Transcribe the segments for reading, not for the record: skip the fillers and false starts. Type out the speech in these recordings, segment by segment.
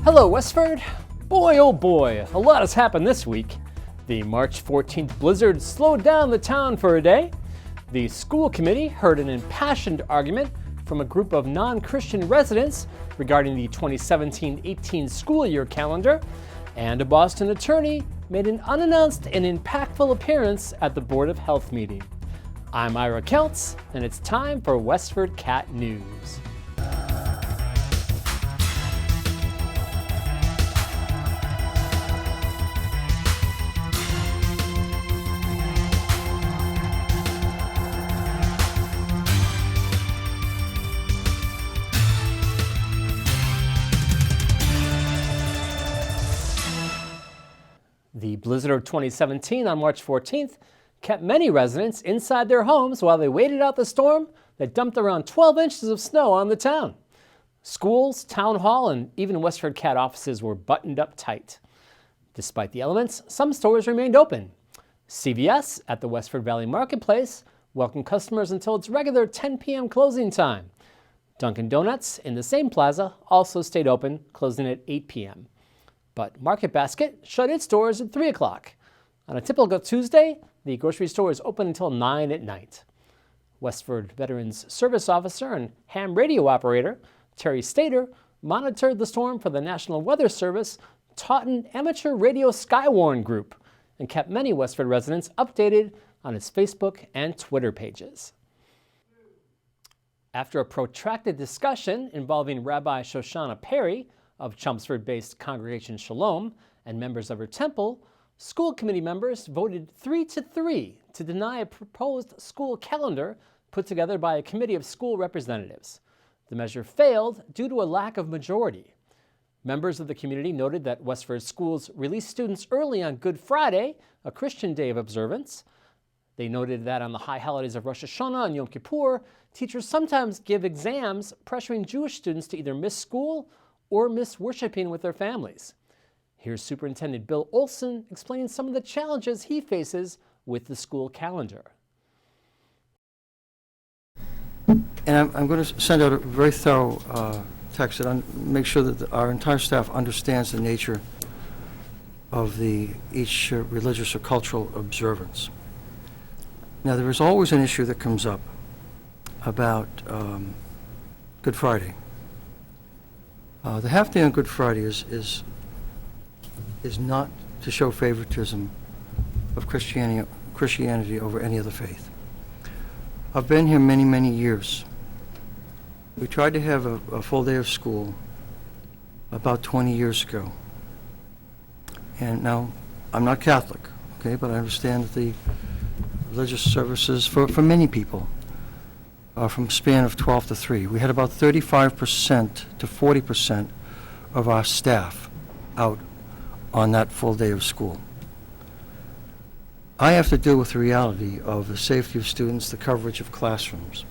Hello, Westford. Boy, oh boy, a lot has happened this week. The March 14th blizzard slowed down the town for a day. The school committee heard an impassioned argument from a group of non-Christian residents regarding the 2017-18 school year calendar. And a Boston attorney made an unannounced and impactful appearance at the Board of Health meeting. I'm Ira Keltz, and it's time for WestfordCAT News. The blizzard of 2017 on March 14th kept many residents inside their homes while they waited out the storm that dumped around 12 inches of snow on the town. Schools, town hall, and even WestfordCAT offices were buttoned up tight. Despite the elements, some stores remained open. CVS at the Westford Valley Marketplace welcomed customers until its regular 10 p.m. closing time. Dunkin' Donuts in the same plaza also stayed open, closing at 8 p.m. But Market Basket shut its doors at 3 o'clock. On a typical Tuesday, the grocery store is open until 9 at night. Westford Veterans Service Officer and ham radio operator Terry Stater monitored the storm for the National Weather Service Taunton Amateur Radio Skywarn group and kept many Westford residents updated on its Facebook and Twitter pages. After a protracted discussion involving Rabbi Shoshana Perry of Chelmsford-based Congregation Shalom and members of her temple, school committee members voted 3-3 to deny a proposed school calendar put together by a committee of school representatives. The measure failed due to a lack of majority. Members of the community noted that Westford schools release students early on Good Friday, a Christian day of observance. They noted that on the high holidays of Rosh Hashanah and Yom Kippur, teachers sometimes give exams, pressuring Jewish students to either miss school or miss worshiping with their families. Here's Superintendent Bill Olson explaining some of the challenges he faces with the school calendar. And I'm going to send out a very thorough text that make sure that our entire staff understands the nature of each religious or cultural observance. Now, there is always an issue that comes up about Good Friday. The half day on Good Friday is not to show favoritism of Christianity over any other faith. I've been here many, many years. We tried to have a full day of school about 20 years ago. And now, I'm not Catholic, okay, but I understand that the religious services for many people from a span of 12 to 3. We had about 35% to 40% of our staff out on that full day of school. I have to deal with the reality of the safety of students, the coverage of classrooms.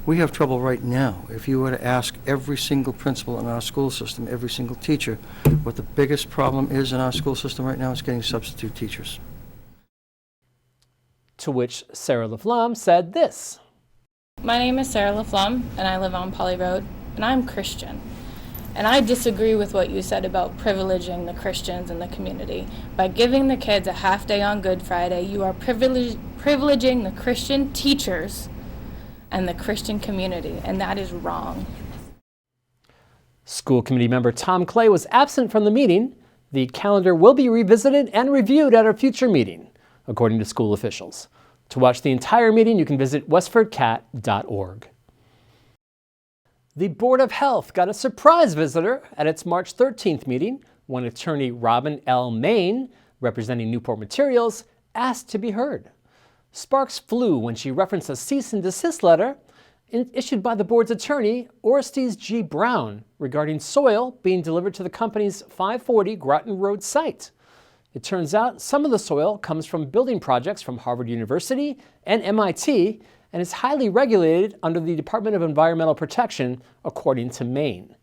We have trouble right now. If you were to ask every single principal in our school system, every single teacher, what the biggest problem is in our school system right now is getting substitute teachers. To which Sarah LaFlamme said this. My name is Sarah LaFlamme, and I live on Poly Road, and I'm Christian. And I disagree with what you said about privileging the Christians in the community. By giving the kids a half day on Good Friday, you are privileging the Christian teachers and the Christian community, and that is wrong. School committee member Tom Clay was absent from the meeting. The calendar will be revisited and reviewed at a future meeting, according to school officials. To watch the entire meeting, you can visit westfordcat.org. The Board of Health got a surprise visitor at its March 13th meeting when attorney Robin L. Main, representing Newport Materials, asked to be heard. Sparks flew when she referenced a cease and desist letter issued by the board's attorney, Orestes G. Brown, regarding soil being delivered to the company's 540 Groton Road site. It turns out some of the soil comes from building projects from Harvard University and MIT and is highly regulated under the Department of Environmental Protection, according to Maine.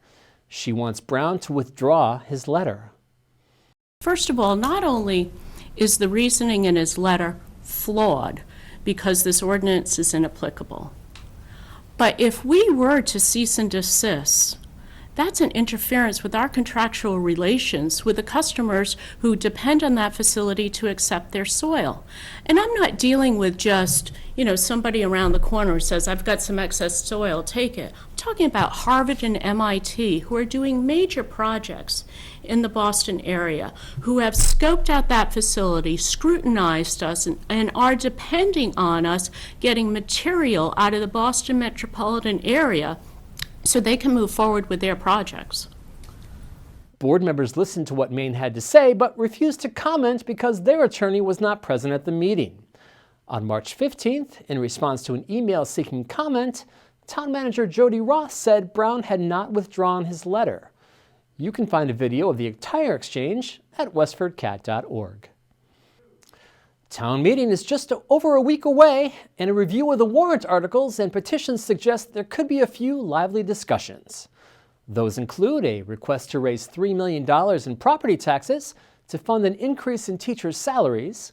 She wants Brown to withdraw his letter. First of all, not only is the reasoning in his letter flawed because this ordinance is inapplicable, but if we were to cease and desist, that's an interference with our contractual relations with the customers who depend on that facility to accept their soil. And I'm not dealing with just, somebody around the corner who says, I've got some excess soil, take it. I'm talking about Harvard and MIT, who are doing major projects in the Boston area, who have scoped out that facility, scrutinized us, and are depending on us getting material out of the Boston metropolitan area so they can move forward with their projects. Board members listened to what Maine had to say, but refused to comment because their attorney was not present at the meeting. On March 15th, in response to an email seeking comment, Town Manager Jody Ross said Brown had not withdrawn his letter. You can find a video of the entire exchange at WestfordCAT.org. Town meeting is just over a week away, and a review of the warrant articles and petitions suggests there could be a few lively discussions. Those include a request to raise $3 million in property taxes to fund an increase in teachers' salaries,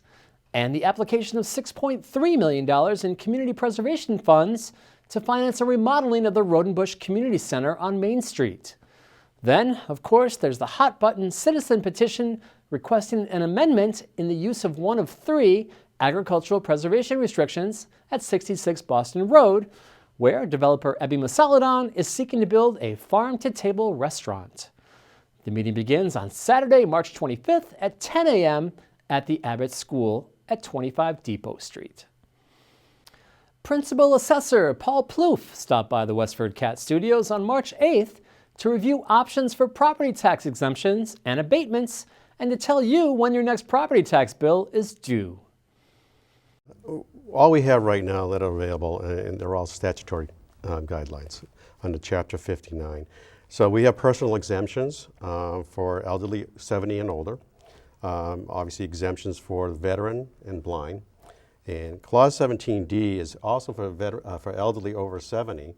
and the application of $6.3 million in community preservation funds to finance a remodeling of the Rodenbush Community Center on Main Street. Then, of course, there's the hot-button citizen petition requesting an amendment in the use of one of 3 agricultural preservation restrictions at 66 Boston Road, where developer Ebby Masaladon is seeking to build a farm-to-table restaurant. The meeting begins on Saturday, March 25th at 10 a.m. at the Abbott School at 25 Depot Street. Principal Assessor Paul Plouffe stopped by the WestfordCAT studios on March 8th to review options for property tax exemptions and abatements and to tell you when your next property tax bill is due. All we have right now that are available, and they're all statutory guidelines under Chapter 59. So we have personal exemptions for elderly 70 and older, obviously exemptions for veteran and blind, and Clause 17D is also for elderly over 70,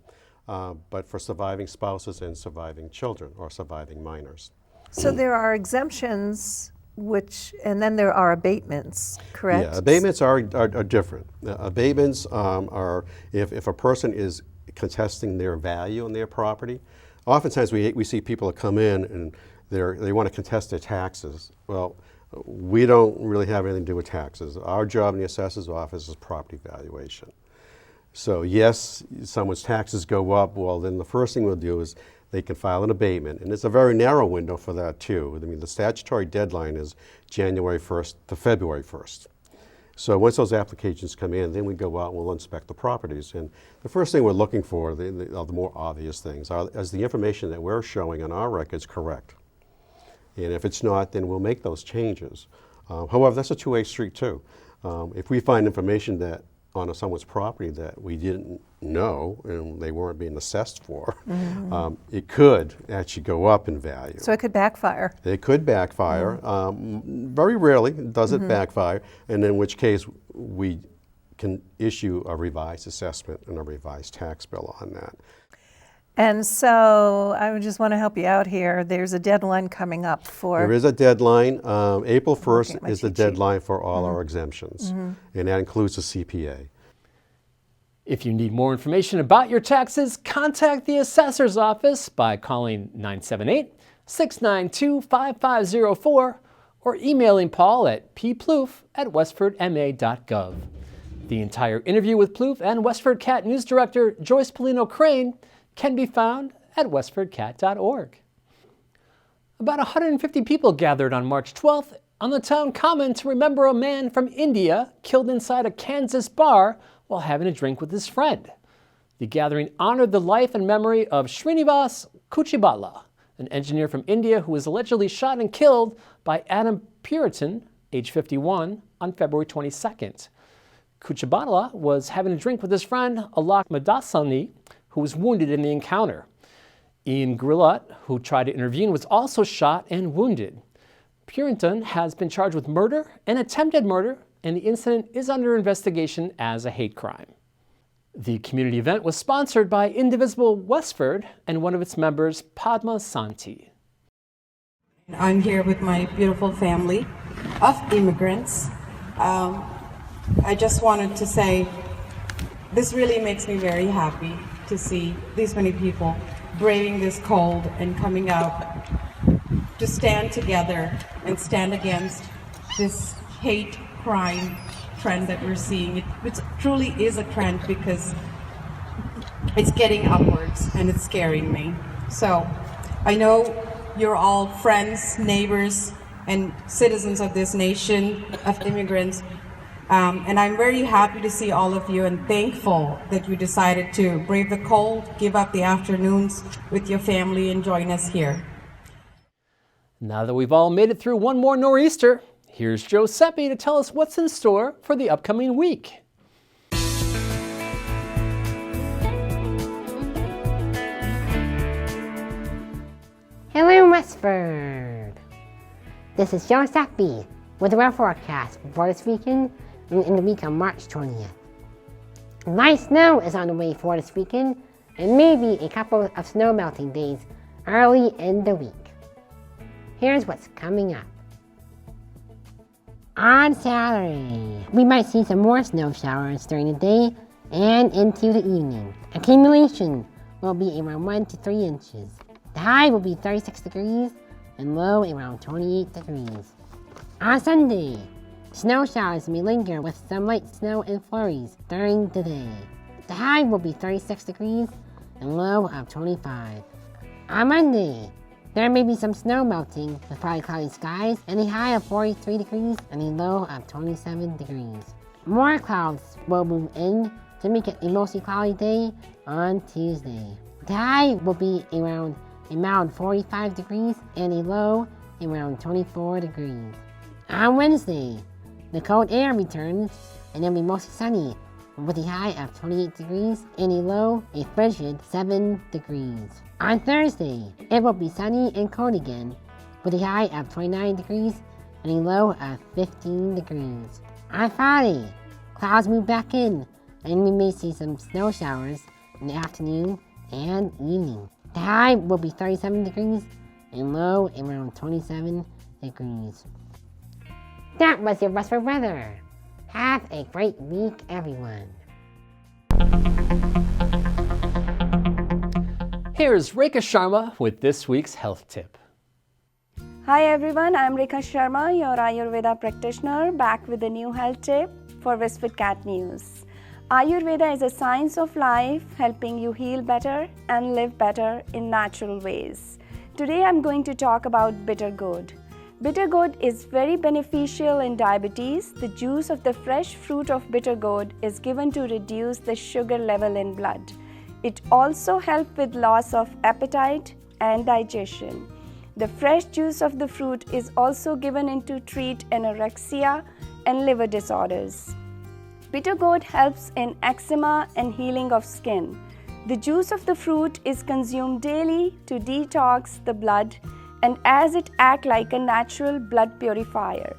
but for surviving spouses and surviving children or surviving minors. So there are exemptions, and then there are abatements, correct? Yeah, abatements are different. Abatements are if a person is contesting their value on their property. Oftentimes we see people that come in and they want to contest their taxes. Well, we don't really have anything to do with taxes. Our job in the assessor's office is property valuation. So yes, someone's taxes go up, well then the first thing we'll do is they can file an abatement. And it's a very narrow window for that too. I mean, the statutory deadline is January 1st to February 1st. So once those applications come in, then we go out and we'll inspect the properties. And the first thing we're looking for, the more obvious things, is the information that we're showing on our records correct. And if it's not, then we'll make those changes. However, that's a two-way street too. If we find information that on someone's property that we didn't know and they weren't being assessed for, it could actually go up in value. So it could backfire. It could backfire. Very rarely does it backfire, and in which case we can issue a revised assessment and a revised tax bill on that. And so I just want to help you out here. There's a deadline coming up for... There is a deadline. April 1st Okay, is the deadline for all our exemptions, and that includes the CPA. If you need more information about your taxes, contact the assessor's office by calling 978-692-5504 or emailing Paul at pplouffe@westfordma.gov. The entire interview with Plouffe and WestfordCAT News Director Joyce Pellino Crane can be found at WestfordCAT.org. About 150 people gathered on March 12th on the town common to remember a man from India killed inside a Kansas bar while having a drink with his friend. The gathering honored the life and memory of Srinivas Kuchibala, an engineer from India who was allegedly shot and killed by Adam Puritan, age 51, on February 22nd. Kuchibala was having a drink with his friend Alak Madasani, who was wounded in the encounter. Ian Grillat, who tried to intervene, was also shot and wounded. Puritan has been charged with murder and attempted murder, and the incident is under investigation as a hate crime. The community event was sponsored by Indivisible Westford and one of its members, Padma Santi. I'm here with my beautiful family of immigrants. I just wanted to say this really makes me very happy to see these many people braving this cold and coming out to stand together and stand against this hate crime trend that we're seeing. It truly is a trend because it's getting upwards and it's scaring me. So I know you're all friends, neighbors, and citizens of this nation of immigrants. And I'm very happy to see all of you and thankful that you decided to brave the cold, give up the afternoons with your family, and join us here. Now that we've all made it through one more nor'easter, here's Giuseppe to tell us what's in store for the upcoming week. Hello, Westford. This is Giuseppe with the weather forecast for this weekend and in the week of March 20th. Light snow is on the way for this weekend and maybe a couple of snow melting days early in the week. Here's what's coming up. On Saturday, we might see some more snow showers during the day and into the evening. Accumulation will be around 1 to 3 inches. The high will be 36 degrees and low around 28 degrees. On Sunday, snow showers may linger with some light snow and flurries during the day. The high will be 36 degrees and low of 25. On Monday, there may be some snow melting with partly cloudy skies and a high of 43 degrees and a low of 27 degrees. More clouds will move in to make it a mostly cloudy day on Tuesday. The high will be around a mild 45 degrees and a low around 24 degrees. On Wednesday, the cold air returns and it will be mostly sunny with a high of 28 degrees and a low a frigid 7 degrees. On Thursday, it will be sunny and cold again with a high of 29 degrees and a low of 15 degrees. On Friday, clouds move back in and we may see some snow showers in the afternoon and evening. The high will be 37 degrees and low around 27 degrees. That was your Westford weather. Have a great week, everyone. Here's Rekha Sharma with this week's health tip. Hi everyone, I'm Rekha Sharma, your Ayurveda practitioner, back with a new health tip for WestfordCAT News. Ayurveda is a science of life, helping you heal better and live better in natural ways. Today I'm going to talk about bitter gourd. Bitter gourd is very beneficial in diabetes. The juice of the fresh fruit of bitter gourd is given to reduce the sugar level in blood. It also helps with loss of appetite and digestion. The fresh juice of the fruit is also given to treat anorexia and liver disorders. Bitter gourd helps in eczema and healing of skin. The juice of the fruit is consumed daily to detox the blood, and as it acts like a natural blood purifier.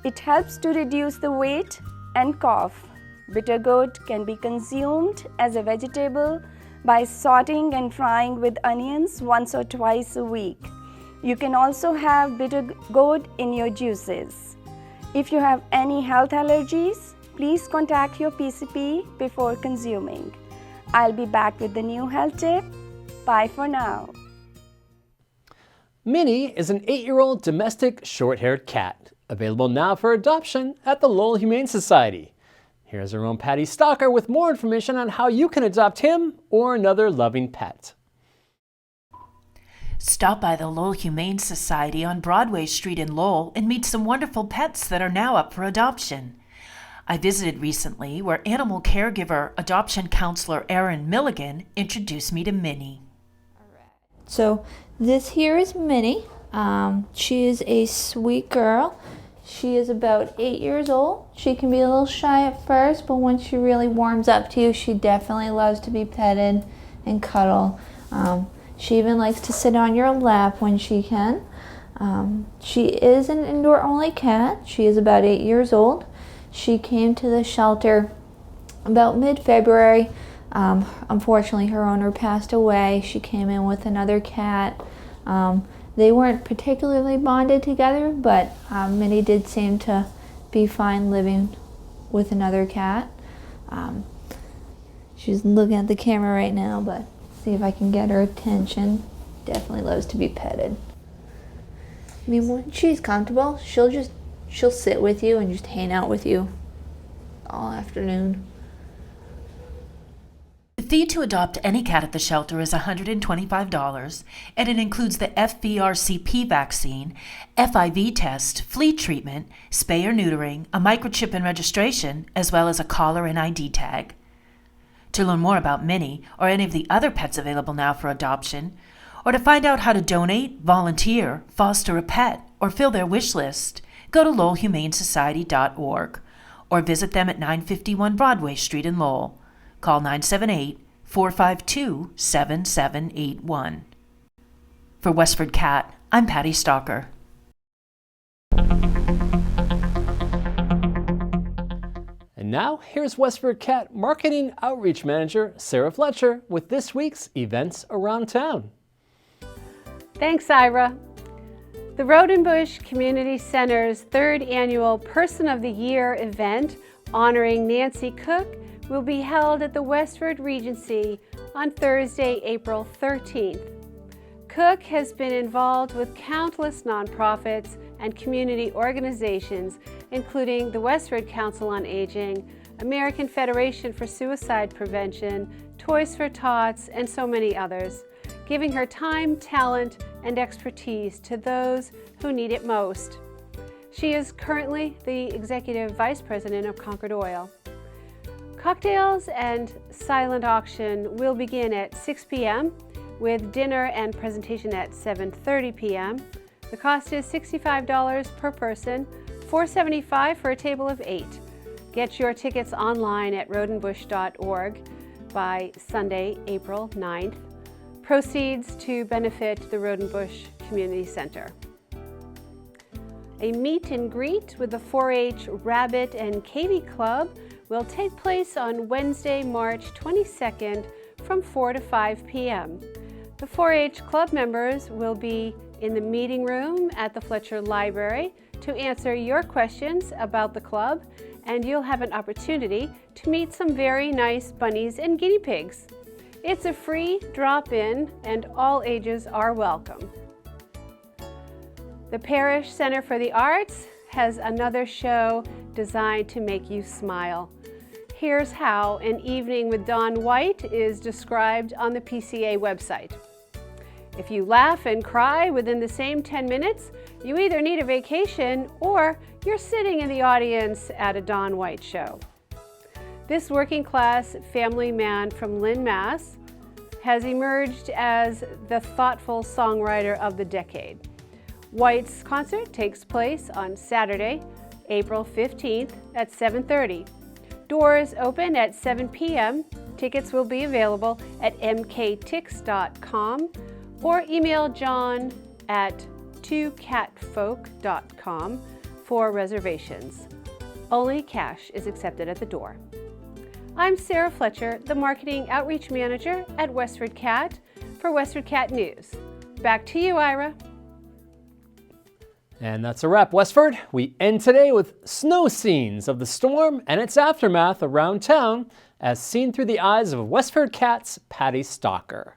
It helps to reduce the weight and cough. Bitter gourd can be consumed as a vegetable by sauteing and frying with onions once or twice a week. You can also have bitter gourd in your juices. If you have any health allergies, please contact your PCP before consuming. I'll be back with the new health tip. Bye for now. Minnie is an 8-year-old domestic short-haired cat, available now for adoption at the Lowell Humane Society. Here's our own Patty Stalker with more information on how you can adopt him or another loving pet. Stop by the Lowell Humane Society on Broadway Street in Lowell and meet some wonderful pets that are now up for adoption. I visited recently where animal caregiver adoption counselor Erin Milligan introduced me to Minnie. So this here is Minnie. She is a sweet girl. She is about 8 years old. She can be a little shy at first, but once she really warms up to you, she definitely loves to be petted and cuddled. She even likes to sit on your lap when she can. She is an indoor-only cat. She is about 8 years old. She came to the shelter about mid-February. Unfortunately, her owner passed away. She came in with another cat. They weren't particularly bonded together, but Minnie did seem to be fine living with another cat. She's looking at the camera right now, but See if I can get her attention. Definitely loves to be petted. I mean, when she's comfortable, she'll sit with you and just hang out with you all afternoon. The fee to adopt any cat at the shelter is $125, and it includes the FVRCP vaccine, FIV test, flea treatment, spay or neutering, a microchip and registration, as well as a collar and ID tag. To learn more about Minnie or any of the other pets available now for adoption, or to find out how to donate, volunteer, foster a pet, or fill their wish list, go to lowellhumanesociety.org or visit them at 951 Broadway Street in Lowell. Call 978-452-7781. For Westford Cat, I'm Patty Stalker. And now, here's Westford Cat Marketing Outreach Manager Sarah Fletcher with this week's events around town. Thanks, Ira. The Road and Bush Community Center's third annual Person of the Year event honoring Nancy Cook will be held at the Westford Regency on Thursday, April 13th. Cook has been involved with countless nonprofits and community organizations, including the Westford Council on Aging, American Federation for Suicide Prevention, Toys for Tots, and so many others, giving her time, talent, and expertise to those who need it most. She is currently the Executive Vice President of Concord Oil. Cocktails and silent auction will begin at 6 p.m. with dinner and presentation at 7:30 p.m. The cost is $65 per person, $4.75 for a table of 8. Get your tickets online at roadandbush.org by Sunday, April 9th. Proceeds to benefit the Road and Bush Community Center. A meet and greet with the 4-H Rabbit and Katy Club will take place on Wednesday, March 22nd from 4 to 5 p.m. The 4-H club members will be in the meeting room at the Fletcher Library to answer your questions about the club, and you'll have an opportunity to meet some very nice bunnies and guinea pigs. It's a free drop-in and all ages are welcome. The Parish Center for the Arts has another show designed to make you smile. Here's how an evening with Dawn White is described on the PCA website. If you laugh and cry within the same 10 minutes, you either need a vacation or you're sitting in the audience at a Dawn White show. This working-class family man from Lynn, Mass. has emerged as the thoughtful songwriter of the decade. White's concert takes place on Saturday, April 15th at 7:30. Doors open at 7 p.m. Tickets will be available at mktix.com or email John at 2catfolk.com for reservations. Only cash is accepted at the door. I'm Sarah Fletcher, the Marketing Outreach Manager at Westford Cat for Westford Cat News. Back to you, Ira. And that's a wrap, Westford. We end today with snow scenes of the storm and its aftermath around town as seen through the eyes of Westford Cat's Patty Stalker.